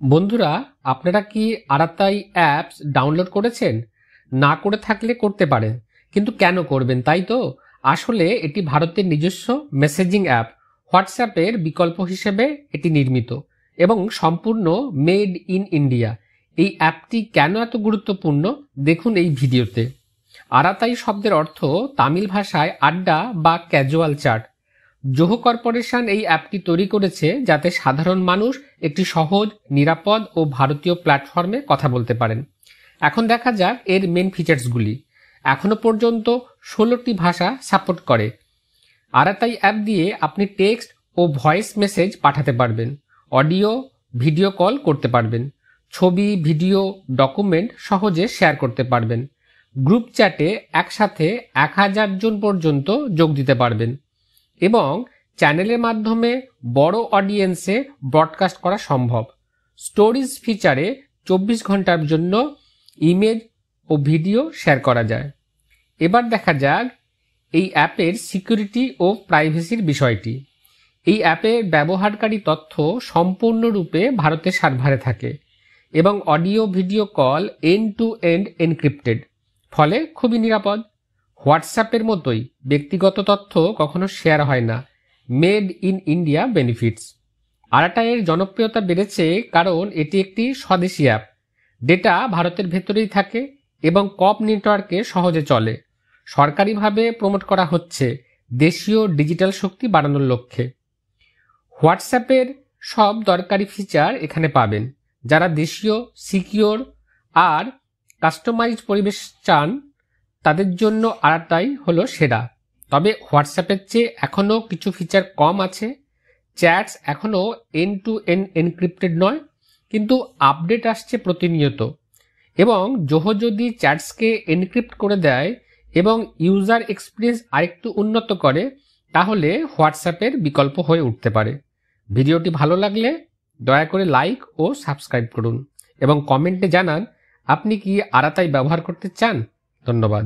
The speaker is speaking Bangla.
বন্ধুরা, আপনারা কি আরাতাই অ্যাপস ডাউনলোড করেছেন? না করে থাকলে করতে পারেন, কিন্তু কেন করবেন তাই তো? আসলে এটি ভারতের নিজস্ব মেসেজিং অ্যাপ। হোয়াটসঅ্যাপের বিকল্প হিসেবে এটি নির্মিত এবং সম্পূর্ণ মেড ইন ইন্ডিয়া। এই অ্যাপটি কেন এত গুরুত্বপূর্ণ দেখুন এই ভিডিওতে। আরাতাই শব্দের অর্থ তামিল ভাষায় আড্ডা বা ক্যাজুয়াল চ্যাট। জোহো কর্পোরেশন এই অ্যাপটি তৈরি করেছে যাতে সাধারণ মানুষ একটি সহজ, নিরাপদ ও ভারতীয় প্ল্যাটফর্মে কথা বলতে পারেন। এখন দেখা যাক এর মেন ফিচার্সগুলি। এখনো পর্যন্ত 16টি ভাষা সাপোর্ট করে। আরাতাই অ্যাপ দিয়ে আপনি টেক্সট ও ভয়েস মেসেজ পাঠাতে পারবেন, অডিও, ভিডিও কল করতে পারবেন, ছবি, ভিডিও, ডকুমেন্ট সহজে শেয়ার করতে পারবেন। গ্রুপ চ্যাটে একসাথে 1000 জন পর্যন্ত যোগ দিতে পারবেন এবং চ্যানেলের মাধ্যমে বড় অডিয়েন্সে ব্রডকাস্ট করা সম্ভব। স্টোরিজ ফিচারে 24 ঘন্টার জন্য ইমেজ ও ভিডিও শেয়ার করা যায়। এবার দেখা যাক এই অ্যাপের সিকিউরিটি ও প্রাইভেসির বিষয়টি। এই অ্যাপের ব্যবহারকারী তথ্য সম্পূর্ণরূপে ভারতের সার্ভারে থাকে এবং audio video call end to end encrypted, ফলে খুবই নিরাপদ। হোয়াটসঅ্যাপের মতোই ব্যক্তিগত তথ্য কখনো শেয়ার হয় না। Made in India benefits. আরাতাইয়ের জনপ্রিয়তা বেড়েছে কারণ এটি একটি স্বদেশি অ্যাপ। ডেটা ভারতের ভেতরেই থাকে এবং কপ নেটওয়ার্কে সহজে চলে। সরকারিভাবে প্রমোট করা হচ্ছে দেশীয় ডিজিটাল শক্তি বাড়ানোর লক্ষ্যে। হোয়াটসঅ্যাপের সব দরকারি ফিচার এখানে পাবেন। যারা দেশীয়, সিকিউর আর কাস্টমাইজড পরিবেশ চান তাদের জন্য আরাতাই হলো সেরা। তবে হোয়াটসঅ্যাপের চেয়ে এখনও কিছু ফিচার কম আছে। চ্যাটস এখনও এন্ড টু এন্ড এনক্রিপ্টেড নয়, কিন্তু আপডেট আসছে প্রতিনিয়ত। এবং জোহো যদি চ্যাটসকে এনক্রিপ্ট করে দেয় এবং ইউজার এক্সপিরিয়েন্স আরেকটু উন্নত করে, তাহলে হোয়াটসঅ্যাপের বিকল্প হয়ে উঠতে পারে। ভিডিওটি ভালো লাগলে দয়া করে লাইক ও সাবস্ক্রাইব করুন এবং কমেন্টে জানান আপনি কি আরাতাই ব্যবহার করতে চান। ধন্যবাদ।